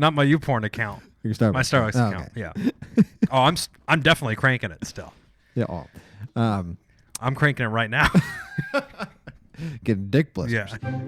Not my YouPorn account. Your Starbucks. My Starbucks Oh, account. okay. Yeah. Oh, I'm definitely cranking it still. Yeah. All. I'm cranking it right now. Getting dick blisters. Yeah.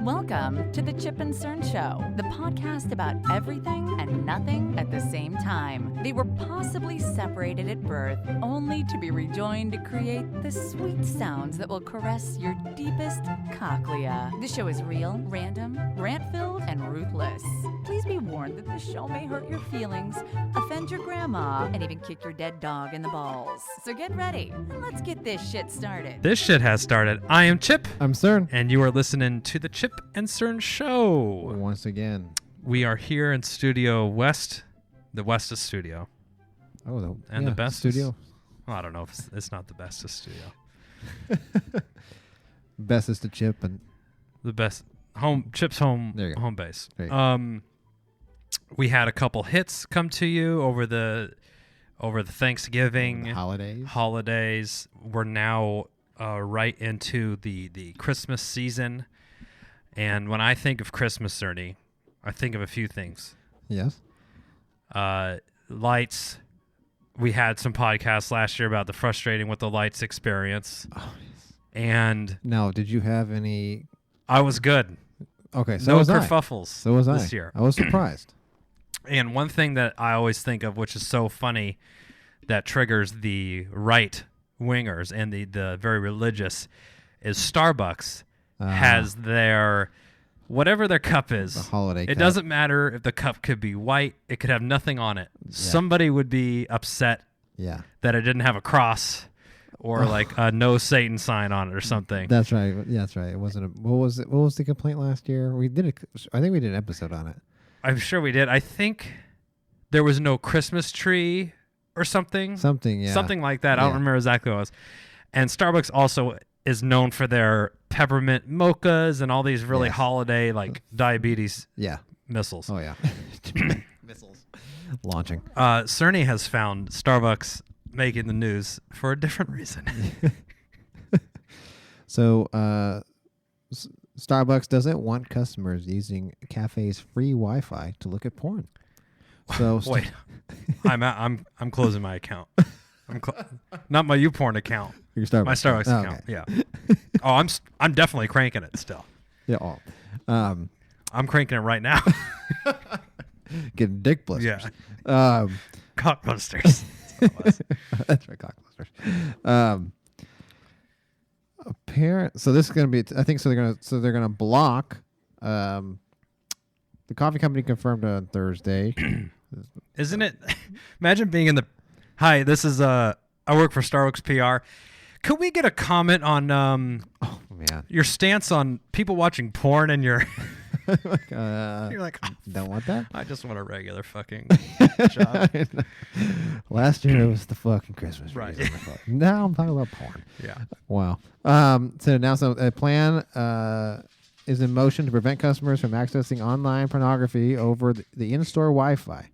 Welcome to the Chip and Cern Show, the podcast about everything and nothing at the same time. They were possibly separated at birth, only to be rejoined to create the sweet sounds that will caress your deepest cochlea. The show is real, random, rant-filled, and ruthless. Please be warned that this show may hurt your feelings, offend your grandma, and even kick your dead dog in the balls. So get ready, and let's get this shit started. This shit has started. I am Chip. I'm Cern. And you are listening to the Chip and Cern Show. Once again. We are here in Studio West, the Westest studio. Oh, the best studio. Well, I don't know if it's not the bestest studio. Bestest to Chip and The best Chip's home There you go. home base. There you go. We had a couple hits come to you over the Thanksgiving the holidays. holidays. We're now right into the Christmas season. And when I think of Christmas, Cerny, I think of a few things. Yes. Lights. We had some podcasts last year about the frustrating with the lights experience. Oh, yes. And Now, did you have any? I was good. Okay, so No was I. kerfuffles So was I. this year. I was surprised. And one thing that I always think of, which is so funny, that triggers the right wingers and the very religious, is Starbucks has their whatever their cup is. The holiday It cup. doesn't matter if the cup could be white. It could have nothing on it. Yeah. Somebody would be upset Yeah. that it didn't have a cross or like a no Satan sign on it or something. That's right. Yeah, that's right. It wasn't. What was it? What was the complaint last year? We did. I think we did an episode on it. I'm sure we did. I think there was no Christmas tree or something. Something. Yeah. Something like that. I Yeah. don't remember exactly what it was. And Starbucks also is known for their peppermint mochas and all these really Yes. holiday diabetes Yeah. missiles. Oh yeah. Missiles launching. Cerny has found Starbucks making the news for a different reason. So, Starbucks doesn't want customers using cafe's free Wi-Fi to look at porn. So Wait, I'm closing my account. Not my YouPorn account. Your Starbucks. My Starbucks Oh, account. okay. Yeah. Oh, I'm definitely cranking it still. Yeah. All. I'm cranking it right now. Getting dick blisters. Yeah. Cockbusters. That's right, cockblasters. So this is going to be. I think so. They're gonna block. The coffee company confirmed on Thursday. Isn't it? Imagine being in the. Hi, this is I work for Starbucks PR. Could we get a comment on Oh man. your stance on people watching porn and your? You're You're like, oh, don't want that. I just want a regular fucking job. Last year it was the fucking Christmas. Right. reason. Now I'm talking about porn. Yeah. Wow. So now a plan is in motion to prevent customers from accessing online pornography over the in-store Wi-Fi.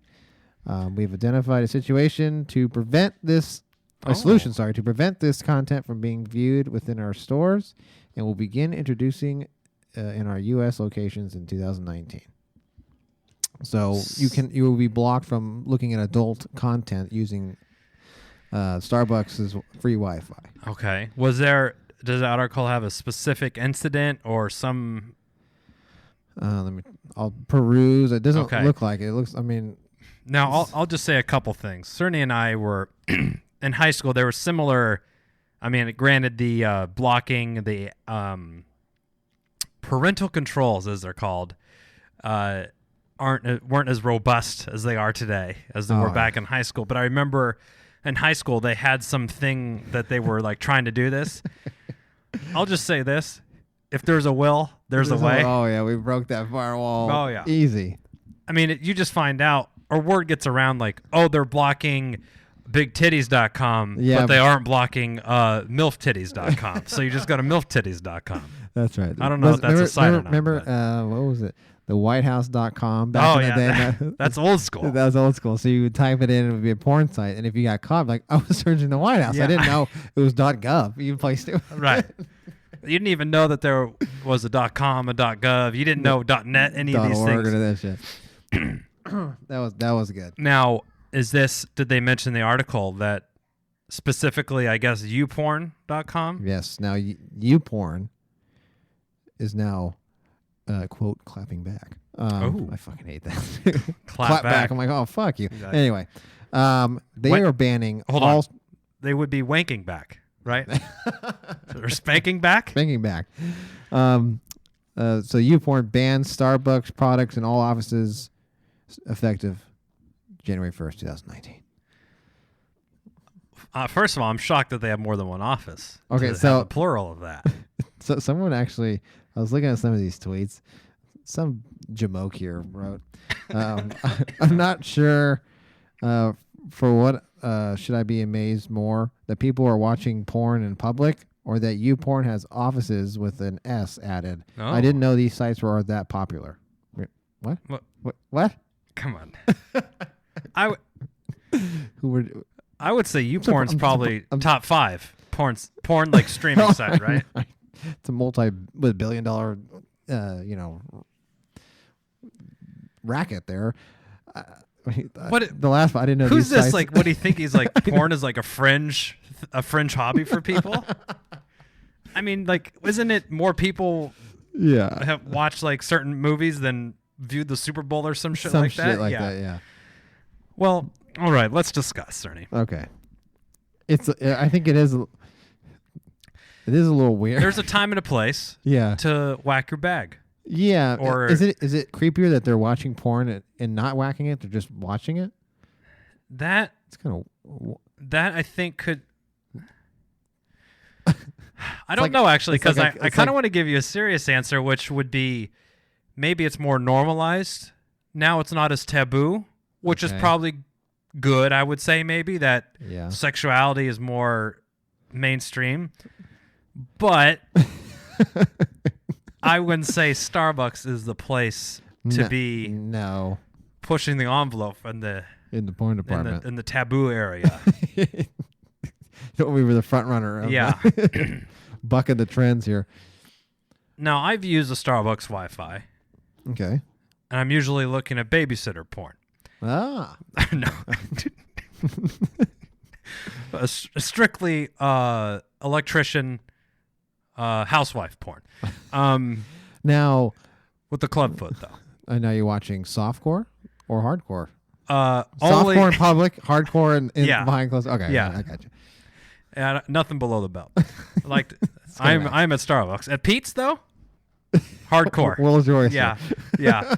We've identified a situation to prevent this. A solution, to prevent this content from being viewed within our stores, and we'll begin introducing in our U.S. locations in 2019. So you will be blocked from looking at adult content using Starbucks' free Wi-Fi. Okay. Does the article have a specific incident or some? I'll peruse. It doesn't Okay. look like it. It looks. I mean, Now I'll just say a couple things. Cerny and I were in high school. There were similar. I mean, granted, the blocking the parental controls, as they're called, weren't as robust as they are today, as they were back in high school. But I remember in high school they had something that they were like trying to do this. I'll just say this: if there's a will, there's a way. Oh yeah, we broke that firewall. Oh, yeah. Easy. I mean, you just find out, or word gets around like, oh, they're blocking bigtitties.com, Yeah, but they aren't blocking milftitties.com. So you just go to milftitties.com. That's right. I don't know if that's a site or not. Remember, what was it? The whitehouse.com back Oh, in the yeah. day. That's old school. That was old school. So you would type it in and it would be a porn site. And if you got caught, like, I was searching the White House. Yeah. I didn't know it was .gov. You placed it. Right. You didn't even know that there was a .com, a .gov. You didn't know .net, any of these .org things. or that shit. that was good. Now, did they mention the article that specifically, I guess, youporn.com? Yes. Now, YouPorn is now, quote, clapping back. I fucking hate that. Clap back. I'm like, oh, fuck you. Exactly. Anyway, they are banning Hold all... on. They would be wanking back, right? Or spanking back? Spanking back. So YouPorn bans Starbucks products in all offices effective January 1st, 2019. First of all, I'm shocked that they have more than one office. Okay, to so have a plural of that. So someone actually, I was looking at some of these tweets. Some jamoke here wrote, I'm not sure for what should I be amazed more that people are watching porn in public or that YouPorn has offices with an S added. Oh. I didn't know these sites were that popular. What? What? Come on. I would say YouPorn's I'm probably top 5 porn like streaming site, right? It's a multi-billion-dollar, racket there. What the last I didn't know. Who's these this? sites- Like, what do you think? He's like porn is like a fringe hobby for people. I mean, like, isn't it more people Yeah. have watched like certain movies than viewed the Super Bowl or some shit Some like shit that? like that, yeah. Well, all right, let's discuss, Cerny. Okay. I think it is a little weird. There's a time and a place yeah. to whack your bag. Yeah. Or- is it creepier that they're watching porn and not whacking it? They're just watching it? That It's kind of I think could. I don't know actually, it's because like I kind of want to give you a serious answer, which would be maybe it's more normalized. Now it's not as taboo, which is Okay. probably good. I would say maybe that Yeah. sexuality is more mainstream, but I wouldn't say Starbucks is the place to be No. pushing the envelope in the Porn department. in the taboo area. We were the front runner. Of Yeah. bucking the trends here. Now, I've used the Starbucks Wi-Fi, Okay. and I'm usually looking at babysitter porn. Ah. No. Strictly electrician housewife porn. Now, With the club foot, though. I know you're watching softcore or hardcore. Only Softcore in public, hardcore in Yeah. behind closed. Okay. Yeah. I got you. nothing below the belt. Like I'm at Starbucks. At Pete's, though, hardcore. Will's yours. Yeah, yeah.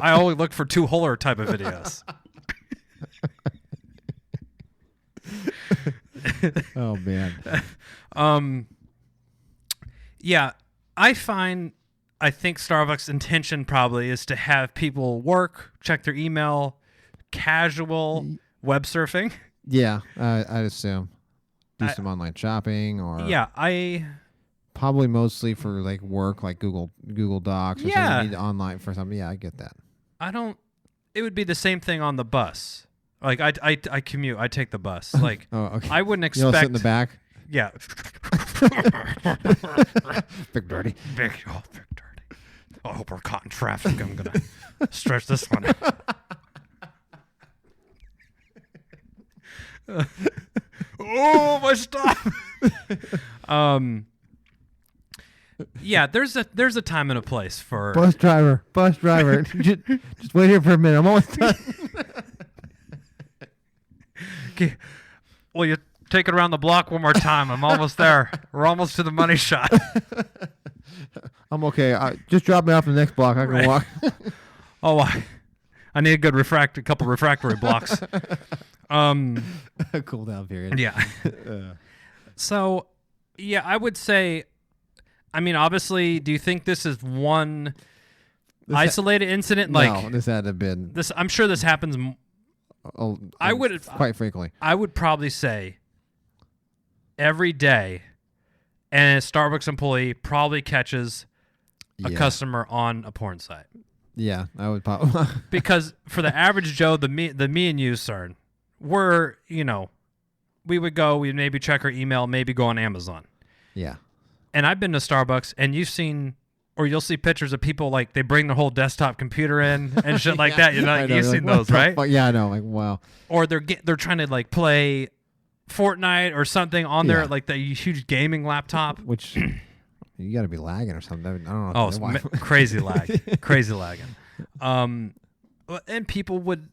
I only look for two-holer type of videos. Oh man. Yeah, I think Starbucks' intention probably is to have people work, check their email, casual web surfing. Yeah, I'd assume do some online shopping or probably mostly for like work, like Google Docs or Yeah. something. You need online for something. Yeah, I get that. It would be the same thing on the bus. Like I commute, I take the bus. Like Oh, okay. I wouldn't You all expect sit in the back. Yeah. Big dirty. Big dirty. I hope we're caught in traffic. I'm gonna stretch this one. Oh, my stop. Yeah, there's a time and a place for Bus driver. just wait here for a minute. I'm almost done. Okay. Will you take it around the block one more time? I'm almost there. We're almost to the money shot. I'm okay. Just drop me off the next block. I can Right. walk. Oh, I need a good couple refractory blocks. Cool down period. Yeah. So, yeah, I would say, I mean, obviously, do you think this is one isolated incident? No, this had to have been. This, I'm sure this happens. I would quite frequently. I would probably say every day, and a Starbucks employee probably catches a customer on a porn site. Yeah, I would probably. Because for the average Joe, the me and you, Cern, we would maybe check our email, maybe go on Amazon. Yeah. And I've been to Starbucks, and you'll see pictures of people like they bring their whole desktop computer in and shit like that. You know, I know, you've like, seen what those, the right? fuck? Yeah, I know. Like, wow. Or they're trying to like play Fortnite or something on their Yeah. like the huge gaming laptop. Which you got to be lagging or something. I don't know. Oh, it's crazy lag, crazy lagging. And people would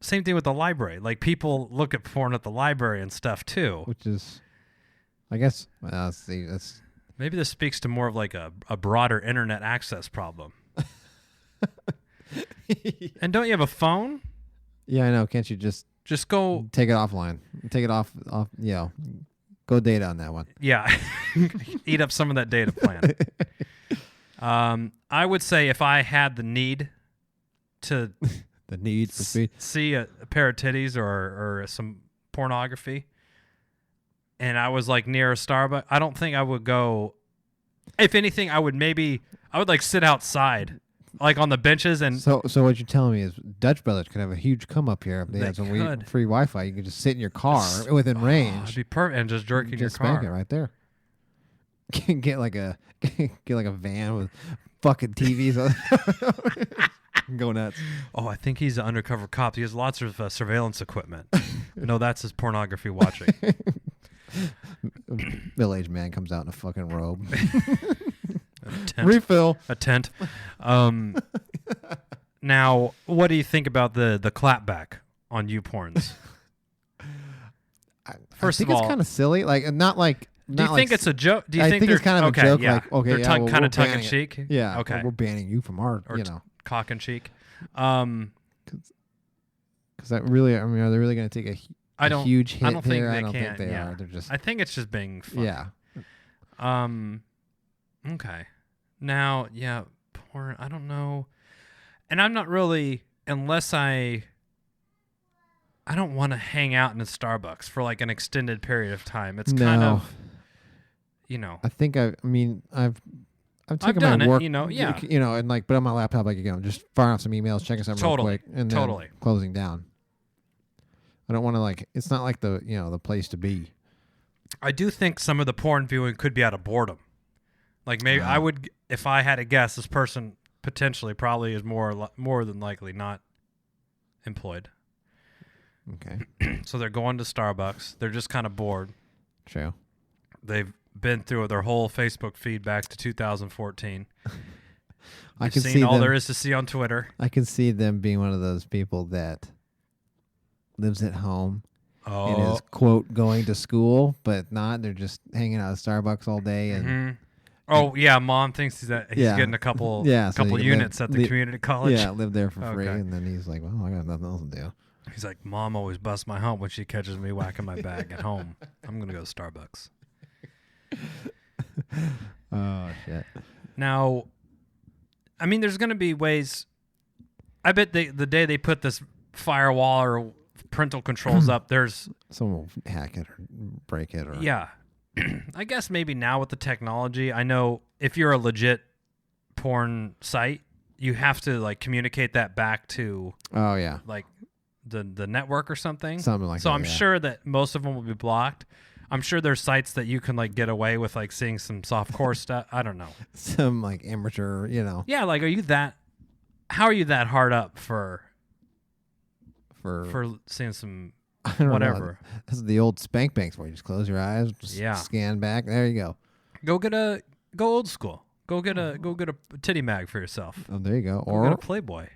same thing with the library. Like people look at porn at the library and stuff too. Which is, I guess. See, that's. Maybe this speaks to more of like a broader internet access problem. And don't you have a phone? Yeah, I know. Can't you just go take it offline? Take it off. Go data on that one. Yeah. Eat up some of that data plan. I would say if I had the need to The need for speed. see a pair of titties or some pornography, and I was like near a Starbucks, I don't think I would go. If anything, I would like sit outside, like on the benches and. So what you're telling me is Dutch Brothers could have a huge come up here if they had some free Wi-Fi. You could just sit in your car within range. It'd be perfect, and just jerk in your car. Spank it right there. Get like a van with fucking TVs. Go nuts. Oh, I think he's an undercover cop. He has lots of surveillance equipment. No, that's his pornography watching. Middle-aged man comes out in a fucking robe. A tent. Refill. A tent. Now, what do you think about the clapback on YouPorns? First I think of all, it's kind of silly. Like not like. Do you think it's a joke? Do you I think it's kind of okay, a joke. Yeah. Like okay, they're yeah, kind of tongue in banning it. cheek. Yeah. Okay. We're banning you from our. Or cock and cheek. Because that really, I mean, are they really going to take a huge hit? I don't think there? they I don't can. think they yeah. are. They're just. I think it's just being fun. Yeah. Okay. Now, yeah, porn. I don't know, and I'm not really unless I don't want to hang out in a Starbucks for like an extended period of time. It's kind of, I think I've taken done my it, work, yeah. and like, but on my laptop, like just firing off some emails, checking something real quick, and then closing down. I don't want to like. It's not like the place to be. I do think some of the porn viewing could be out of boredom. Like maybe I would, if I had to guess, this person potentially probably is more than likely not employed. Okay. So they're going to Starbucks. They're just kind of bored. True. They've been through their whole Facebook feed back to 2014. I can seen see all them, there is to see on Twitter. I can see them being one of those people that lives at home and is quote going to school, but not. They're just hanging out at Starbucks all day and. Oh yeah, mom thinks he's getting a couple units at the community college. Yeah, live there for free, and then he's like, "Well, I got nothing else to do." He's like, "Mom always busts my hump when she catches me whacking my bag at home. I'm gonna go to Starbucks." Oh shit! Now, I mean, there's gonna be ways. I bet the day they put this firewall or parental controls up, there's someone will hack it or break it, or yeah. I guess maybe now with the technology, I know if you're a legit porn site, you have to like communicate that back to like the network or something. Something like so that. I'm sure that most of them will be blocked. I'm sure there's sites that you can like get away with like seeing some softcore stuff. I don't know. Some like amateur, Yeah, like how are you that hard up for seeing some whatever? This is the old spank banks where you just close your eyes, just scan back. There you go. Go old school. Go get a titty mag for yourself. Oh, there you go. Or get a Playboy.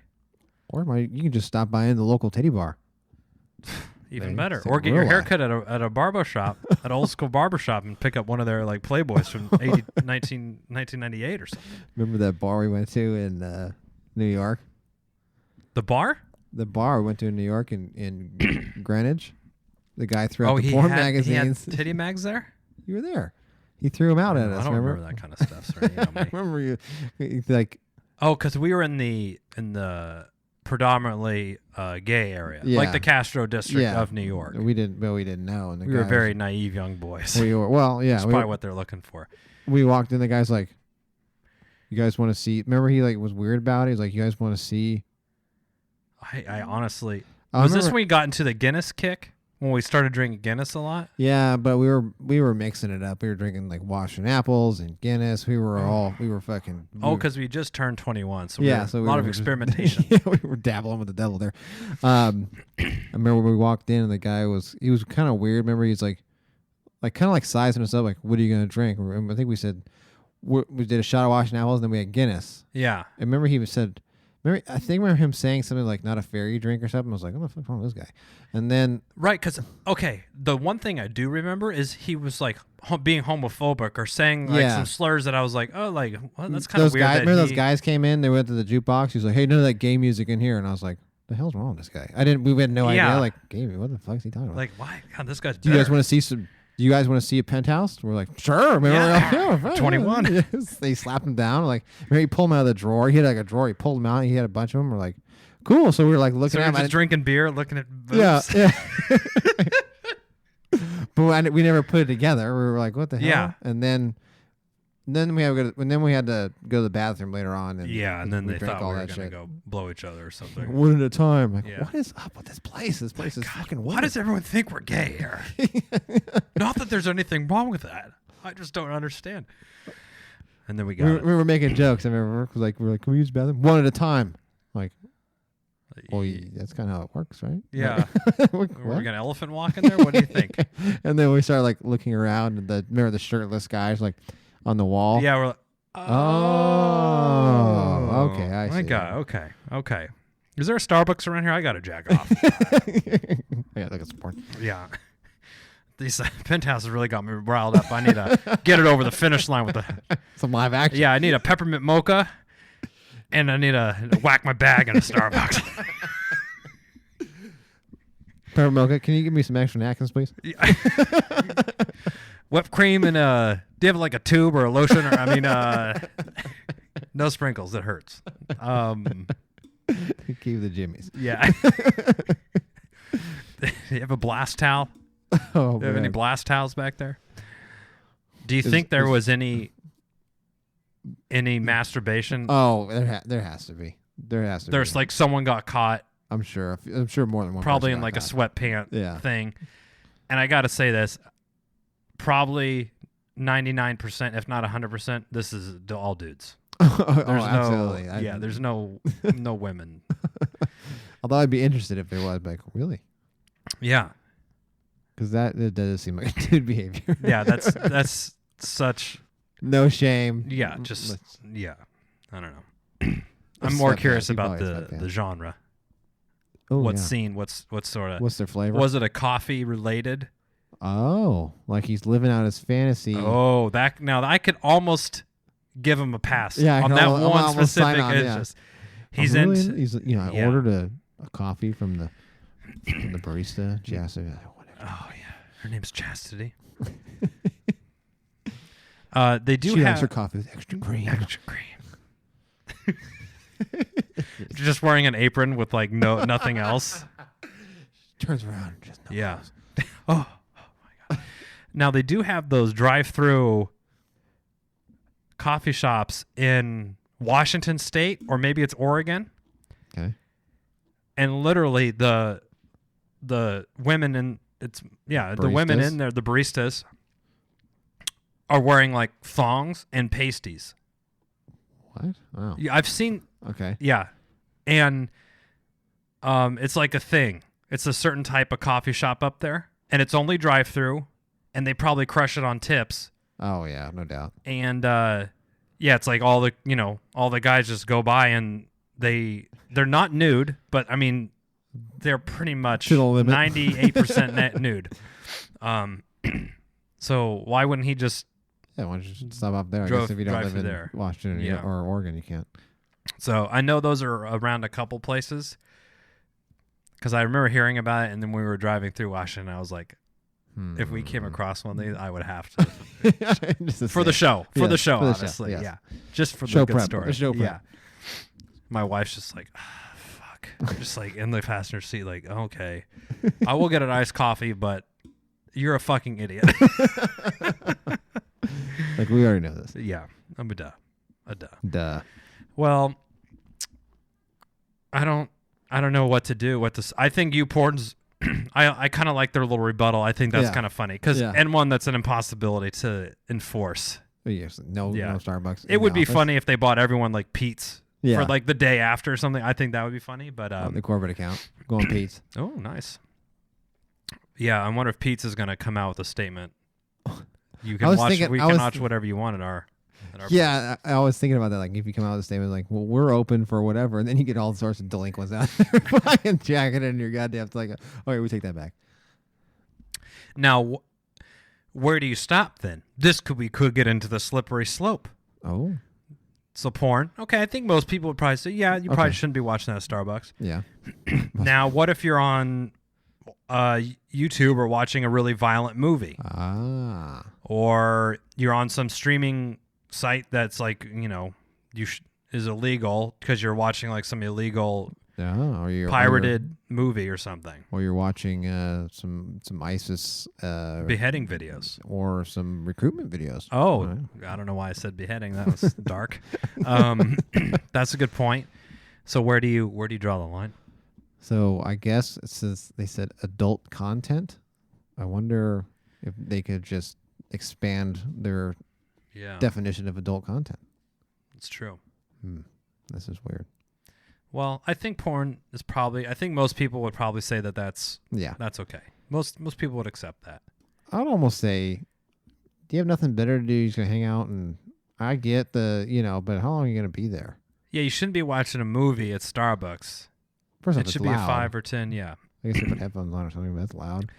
Or you can just stop by in the local titty bar. Even better. Or get your haircut at a barber shop, at old school barber shop, and pick up one of their like Playboys from 1998 or something. Remember that bar we went to in New York? The bar? The bar we went to in New York in Greenwich. The guy threw out the porn magazines. He had titty mags there? You were there. He threw them out at us. I don't remember that kind of stuff. Sorry, I remember you like. Oh, because we were in the predominantly gay area, like the Castro district of New York. We didn't know. And we were very naive young boys. We were That's probably what they're looking for. We walked in. The guy's like, "You guys want to see?" Remember, he like was weird about it. He's like, "You guys want to see?" I honestly was this when we got into the Guinness kick when we started drinking Guinness a lot. Yeah, but we were mixing it up. We were drinking like Washington apples and Guinness. We were fucking. Because we just turned 21, so yeah, a lot of experimentation. Yeah, we were dabbling with the devil there. I remember when we walked in and the guy was kind of weird. Remember, he's like kind of like sizing us up, like, what are you gonna drink? And I think we said we did a shot of Washington apples and then we had Guinness. Yeah. And remember he said. I remember him saying something like "not a fairy drink" or something. I was like, "What the fuck wrong with this guy?" And then right, because the one thing I do remember is he was like being homophobic or saying like some slurs that I was like, oh, like well, that's kind of weird. Remember those guys came in? They went to the jukebox. He was like, "Hey, none of that gay music in here." And I was like, "The hell's wrong with this guy?" We had no idea. Like, gay music? What the fuck is he talking about? Like, why? God, this guy's. Do you guys want to see some? Do you guys want to see a penthouse? We're like, sure. Remember, 21. Yes. They slapped him down. Like, maybe he pulled him out of the drawer. He had like a drawer. He pulled him out. He had a bunch of them. We're like, cool. So we were like looking at him. Just drinking beer, looking at boobs. Yeah. But we never put it together. We were like, what the hell? Yeah. And then we had to go to the bathroom later on. And then we they drank thought all we were that going to shit. go blow each other or something. One at a time. Like, Yeah. what is up with this place? This place is fucking weird. Why does everyone think we're gay here? Not that there's anything wrong with that. I just don't understand. And then we got we were making jokes. I remember we were like, can we use the bathroom one at a time? Like, well, that's kind of how it works, right? Yeah. We're going to elephant walk in there? What do you think? And then we started like looking around, and remember the shirtless guys like on the wall? Yeah, we're like, oh, okay, I see. My God, okay. Is there a Starbucks around here? I got to jack off. Yeah, look at some porn. Yeah. These penthouses really got me riled up. I need to get it over the finish line with some live action. Yeah, I need a peppermint mocha, and I need to whack my bag in a Starbucks. Peppermint mocha, can you give me some extra napkins, please? Yeah. Whipped cream and do you have like a tube or a lotion? No sprinkles. It hurts. Keep the jimmies. Yeah. Do you have a blast towel? Oh, Do you have any blast towels back there? Do you think there was any masturbation? Oh, there has to be. There's like someone got caught. I'm sure more than one. Probably in like a sweatpant thing. And I got to say this, probably 99%, if not 100%, this is all dudes. Absolutely. There's no women. Although I'd be interested if there was, like, really? Yeah. Because that does seem like dude behavior. Yeah, that's such no shame. Yeah, I don't know. I'm more curious about the genre. Oh, what scene? What's sort of? What's their flavor? Was it a coffee related? Oh, like he's living out his fantasy. Oh, now I could almost give him a pass. Yeah, on that one specific. Just he's I Yeah. ordered a coffee from the barista. Chastity. Oh yeah, her name's Chastity. They do she have likes her coffee with extra cream. Extra cream. Just wearing an apron with like nothing else. Turns around, just yeah. Oh my God. Now they do have those drive-through coffee shops in Washington State, or maybe it's Oregon. Okay. And literally the women in the women in there, the baristas, are wearing like thongs and pasties. What? Wow. Yeah, I've seen. Okay. Yeah, and it's like a thing. It's a certain type of coffee shop up there, and it's only drive-through, and they probably crush it on tips. Oh yeah, no doubt. And it's like all the guys just go by, and they're not nude, but I mean they're pretty much 98% nude. So why wouldn't he just? Yeah, why don't you just stop up there? I guess if you don't live in there. Washington or Oregon, you can't. So I know those are around a couple places because I remember hearing about it, and then we were driving through Washington. I was like, if we came across one of these, I would have to for the show, honestly, yes. yeah, just for show the good prep. story. Show prep. Yeah, my wife's just like, fuck, just like in the passenger seat, like, okay, I will get an iced coffee, but you're a fucking idiot. Like we already know this. Yeah, I'm a duh. Duh. Well, I don't know what to do. I think you porns I kind of like their little rebuttal. I think that's Yeah. kind of funny because Yeah. and one that's an impossibility to enforce. Yes, no Starbucks. It would be funny if they bought everyone like Pete's Yeah. for like the day after or something. I think that would be funny. But the corporate account. Go on Pete's. oh, nice. Yeah, I wonder if Pete's is going to come out with a statement. You can watch. We can watch whatever you want at our Yeah, I was thinking about that. Like, if you come out with a statement like, "Well, we're open for whatever," and then you get all sorts of delinquents out there buying jacket in your goddamn. It's like, okay, we take that back. Now, where do you stop then? We could get into the slippery slope. Oh, So porn. Okay, I think most people would probably say, yeah, you probably shouldn't be watching that at Starbucks. yeah. Now, what if you're on YouTube or watching a really violent movie? Ah. Or you're on some streaming site that's like, is illegal because you're watching like some illegal Or you're pirated movie or something. Or you're watching some ISIS Beheading videos. or some recruitment videos. Oh, Right. I don't know why I said beheading. That was dark. That's a good point. So where do you draw the line? So I guess it says they said adult content. I wonder if they could just expand their definition of adult content. It's true. This is weird. Well, I think porn is probably. I think most people would probably say that's okay. Most people would accept that. I'd almost say, do you have nothing better to do? You're just gonna hang out, and I get but how long are you gonna be there? Yeah, you shouldn't be watching a movie at Starbucks. First off, It it's should loud. be a 5 or 10. Yeah. I guess they put headphones on or something, but that's loud.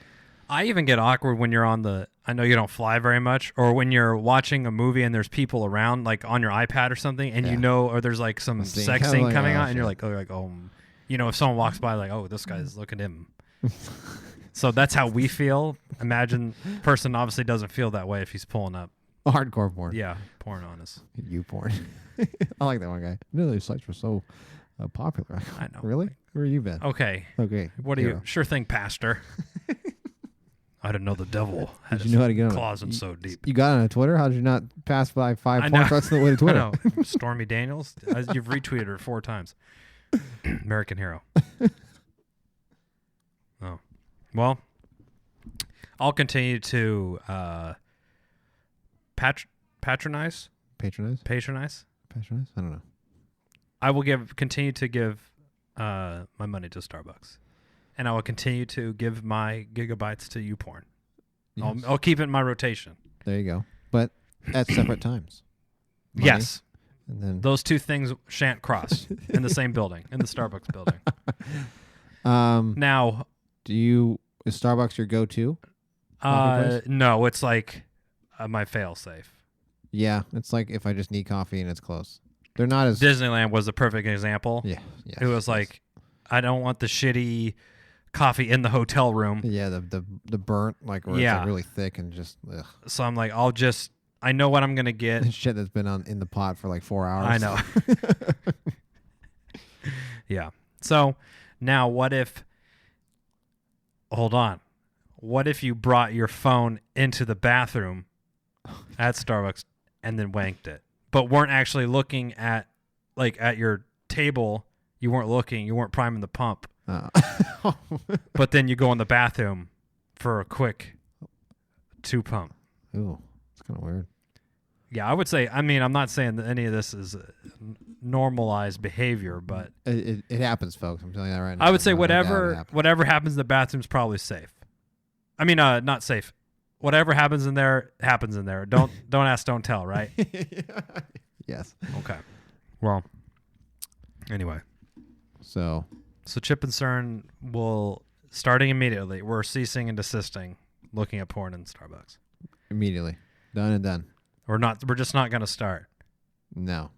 I even get awkward when you're I know you don't fly very much, or when you're watching a movie and there's people around, like on your iPad or something, and or there's like some sex scene coming out, and you're like, if someone walks by, like, oh, this guy's looking at him. So that's how we feel. Imagine person obviously doesn't feel that way if he's pulling up. Hardcore porn. Yeah, porn on us. You porn. I like that one guy. No, these sites were so popular. I know. Really? Where you been? Okay. Okay. What are you? Sure thing, Pastor. I didn't know the devil had Did you know how to get on claws in so deep. You got on Twitter? How did you not pass by 5 porn sites on the way to Twitter? I know. Stormy Daniels. You've retweeted her 4 times. American hero. Oh. Well, I'll continue to patronize. Patronize? Patronize? Patronize? I don't know. I will continue to give my money to Starbucks. And I will continue to give my gigabytes to YouPorn. Yes. I'll keep it in my rotation. There you go. But at separate times. Money, Yes. And then Those two things shan't cross in the same building, in the Starbucks building. Now, is Starbucks your go-to? coffee place? no, it's like my fail-safe. Yeah, it's like if I just need coffee and it's close. They're not as Disneyland was a perfect example. Yeah. Yes, It was like, I don't want the shitty coffee in the hotel room. Yeah, the burnt, like where it's like really thick and just ugh. So I'm like, I know what I'm gonna get. Shit that's been in the pot for like 4 hours. I know. Yeah. So now hold on. What if you brought your phone into the bathroom at Starbucks and then wanked it, but weren't actually looking at your table? You weren't priming the pump. But then you go in the bathroom for a quick 2 pump. Ooh, it's kind of weird. Yeah, I would say, I'm not saying that any of this is normalized behavior, but It happens, folks. I'm telling you that right now. I would say No doubt it happens. whatever happens in the bathroom's probably safe. Not safe. Whatever happens in there, happens in there. Don't ask, don't tell, right? Yes. Okay. Well, anyway. So Chip and Cern will, starting immediately, we're ceasing and desisting looking at porn in Starbucks. immediately, done and done. We're just not going to start. No,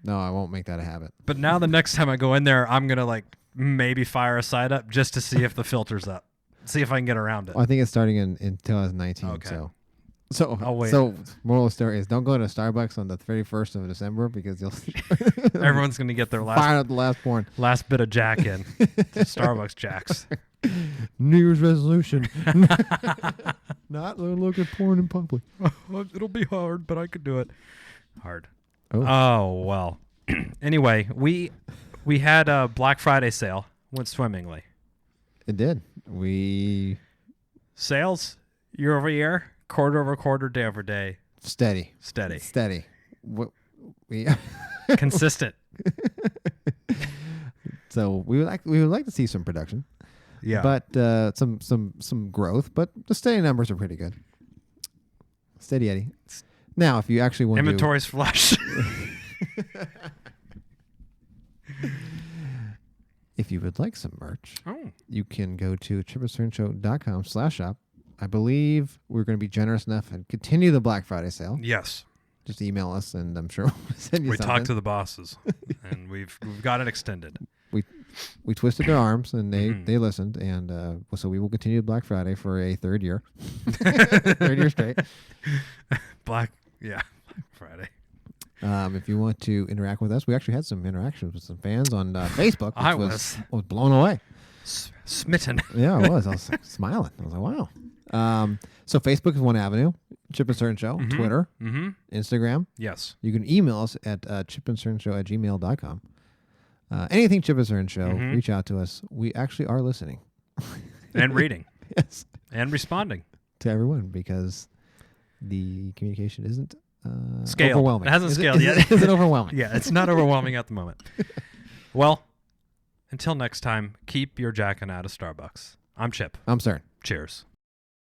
I won't make that a habit. But now the next time I go in there, I'm going to maybe fire a site up just to see if the filter's up. See if I can get around it. Well, I think it's starting in 2019. Okay. So I'll wait. So moral of the story is don't go to Starbucks on the 31st of December because you'll Everyone's going to get their fire up the last porn. last bit of jack in. Starbucks jacks. New Year's resolution. Not look at porn in public. It'll be hard, but I could do it. Hard. Oh. Well. Anyway, we had a Black Friday sale. Went swimmingly. It did. We Sales year over year, quarter over quarter, day over day, steady. We consistent. So we would like to see some production. Yeah. But some growth, but the steady numbers are pretty good. Steady Eddie. Now, if you actually want inventory's flush. If you would like some merch, you can go to chipandcernshow.com/shop. I believe we're going to be generous enough and continue the Black Friday sale. Yes. Just email us, and I'm sure we'll send you we something. talked to the bosses, and we've got it extended. We twisted their arms, and they listened, and so we will continue Black Friday for a third year. Third year straight. Black Friday. If you want to interact with us, we actually had some interactions with some fans on Facebook. I was blown away. Smitten. Yeah, I was. I was like, smiling. I was like, wow. So Facebook is one avenue. Chip and Cern Show. Twitter. Instagram. Yes. You can email us at chipandcernshow@gmail.com. Anything Chip and Cern Show, reach out to us. We actually are listening. And reading. Yes. And responding. To everyone, because the communication isn't scaled. Overwhelming. It hasn't scaled yet. Is it overwhelming? Yeah, it's not overwhelming at the moment. Well, until next time, keep your jacking out of Starbucks. I'm Chip. I'm Cern. Cheers.